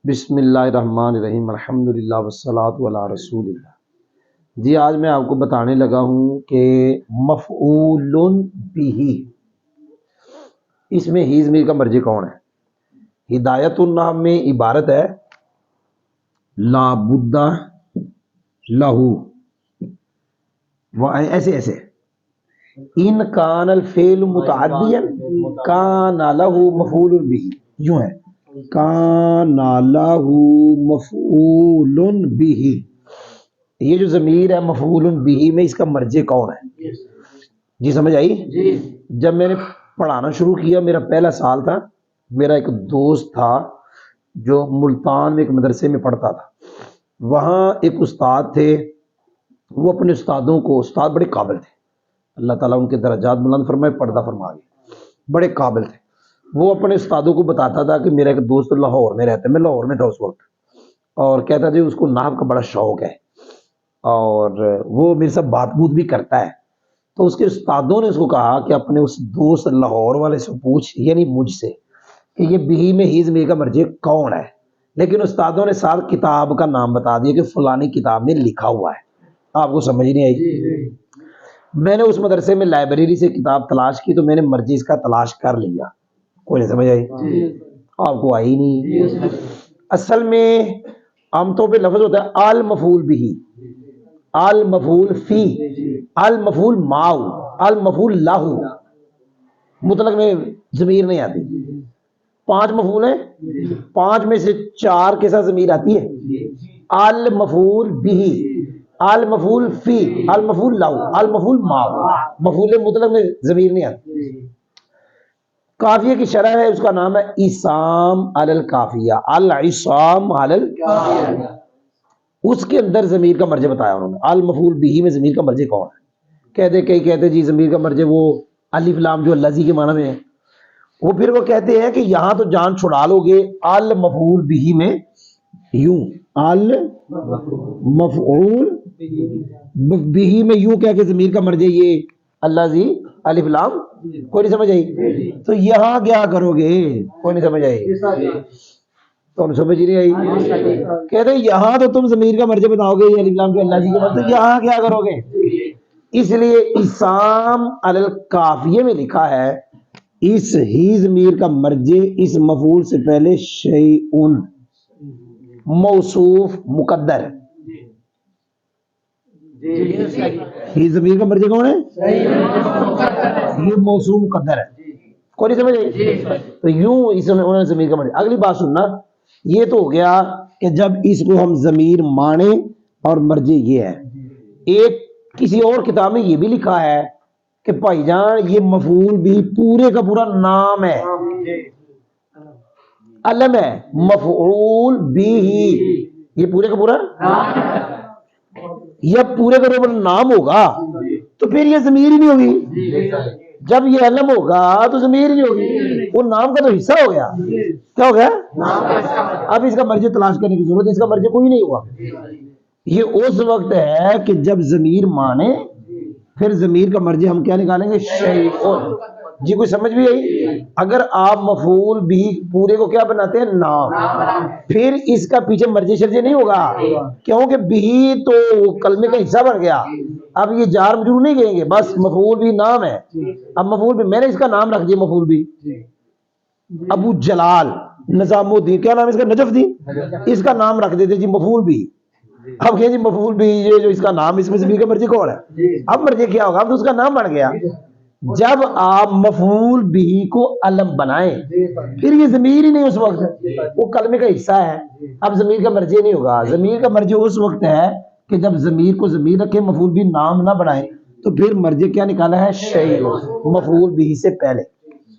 بسم اللہ الرحمن الرحیم، الحمدللہ والصلاۃ علی رسول اللہ۔ جی آج میں آپ کو بتانے لگا ہوں کہ مفعول بہ، اس میں ہی ضمیر کا مرجع کون ہے؟ ہدایت النام میں عبارت ہے لا بد لہو، ایسے ان کان الفعل متعدیا کان لہو مفعول بہ، یوں ہے کان لہو مفعول بہ۔ یہ جو ضمیر ہے مفعول بہ میں اس کا مرجع کون ہے؟ جی سمجھ آئی؟ جب میں نے پڑھانا شروع کیا، میرا پہلا سال تھا، میرا ایک دوست تھا جو ملتان میں ایک مدرسے میں پڑھتا تھا، وہاں ایک استاد تھے، وہ اپنے استادوں کو، استاد بڑے قابل تھے، اللہ تعالیٰ ان کے درجات بلند فرمائے، پردہ فرما گئے، بڑے قابل تھے۔ وہ اپنے استادوں کو بتاتا تھا کہ میرا ایک دوست لاہور میں رہتا ہے، میں لاہور میں تھا اس وقت، اور کہتا تھا اس کو نحو کا بڑا شوق ہے اور وہ میرے ساتھ بات بوت بھی کرتا ہے۔ تو اس کے استادوں نے اس کو کہا کہ اپنے اس دوست لاہور والے سے پوچھ، یعنی مجھ سے، کہ یہ بہ میں ہی ضمیر کا مرجع کون ہے؟ لیکن استادوں نے ساتھ کتاب کا نام بتا دیا کہ فلانی کتاب میں لکھا ہوا ہے۔ آپ کو سمجھ نہیں آئی؟ میں نے اس مدرسے میں لائبریری سے کتاب تلاش کی تو میں نے مرجع اس کا تلاش کر لیا۔ کوئی نہیں سمجھ آئی؟ آپ کو آئی نہیں؟ اصل میں عام طور پہ لفظ ہوتا ہے المفعول بہ، المفعول فی، المفعول ماؤ، المفعول لہو، مطلق میں ضمیر نہیں آتی۔ 5 مفعول ہیں، 5 میں سے 4 کے ساتھ ضمیر آتی ہے، المفعول بہ، المفعول فی، المفعول لہو، المفعول ماؤ، مفعول مطلق میں ضمیر نہیں آتی۔ کافیہ کی شرح ہے، اس کا نام ہے عصام علی الکافیہ، العصام علی الکافیہ، اس کے اندر ضمیر کا مرجع بتایا انہوں نے۔ المفعول بہ میں ضمیر کا مرجع کون ہے؟ کئی کہتے جی ضمیر کا مرجع وہ الف لام جو لذی کے معنی میں ہے، وہ پھر وہ کہتے ہیں کہ یہاں تو جان چھڑا لو گے، المفعول بہ میں یوں، المفعول بہ میں یوں کہہ کے ضمیر کا مرجع یہ الذی الف لام، کوئی نہیں سمجھ آئی؟ تو یہاں کیا کرو گے؟ کوئی نہیں سمجھ آئی؟ تم سمجھ نہیں آئی؟ کہتے یہاں تو تم ضمیر کا مرجع بتاؤ گے الف لام جو اللہ جی کے مرجع، یہاں کیا کرو گے؟ اس لیے عصام علی الکافیہ میں لکھا ہے اس ہی ضمیر کا مرجع اس مفعول سے پہلے شیء موصوف مقدر ہے۔ ہی ضمیر کا مرجع کون ہے؟ یہ موصوف مقدر ہے، کوئی نہیں سمجھ آئی؟ تو یوں اس میں انہوں نے ضمیر کا مرجع۔ اگلی بات سننا، یہ تو ہو گیا کہ جب اس کو ہم ضمیر مانے اور مرجع یہ ہے۔ ایک کسی اور کتاب میں یہ بھی لکھا ہے کہ بھائی جان یہ مفعول بھی پورے کا پورا نام ہے، علم ہے، مفعول بھی، یہ پورے کا پورا یہ پورے کا پورا نام ہوگا تو پھر یہ ضمیر ہی نہیں ہوگی۔ جب یہ علم ہوگا تو ضمیر نہیں ہوگی، وہ نام کا تو حصہ ہو گیا۔ کیا ہو گیا؟ اب اس کا مرجع تلاش کرنے کی ضرورت ہے، اس کا مرجع کوئی نہیں ہوا۔ یہ اس وقت ہے کہ جب ضمیر مانے، پھر ضمیر کا مرجع ہم کیا نکالیں گے؟ شیء۔ جی کوئی سمجھ بھی آئی؟ اگر آپ مفعول بھی پورے کو کیا بناتے ہیں؟ نام، پھر اس کا پیچھے مرجع شرجع نہیں ہوگا، کیونکہ بھی تو کلمے کا حصہ بن گیا۔ اب یہ جار مجرور نہیں کہیں گے، بس مفعول بھی نام ہے۔ اب مفعول بھی میں نے اس کا نام رکھ دیا مفعول بھی، ابو جلال نظام الدین، کیا نام ہے اس کا؟ نجف الدین، اس کا نام رکھ دیتے جی مفعول بھی۔ اب کہ جی مفعول بھی یہ جو اس کا نام، اس میں ضمیر کا مرجع کون ہے؟ اب مرجع کیا ہوگا؟ اب تو اس کا نام بن گیا۔ جب آپ مفعول بھی کو علم بنائیں پھر یہ ضمیر ہی نہیں اس وقت، وہ کلمے کا حصہ ہے، اب ضمیر کا مرجع نہیں ہوگا۔ ضمیر کا مرجع اس وقت ہے کہ جب ضمیر کو ضمیر رکھے، مفعول بھی نام نہ بنائیں، تو پھر مرجع کیا نکالا ہے؟ شیء، مفعول بھی سے پہلے۔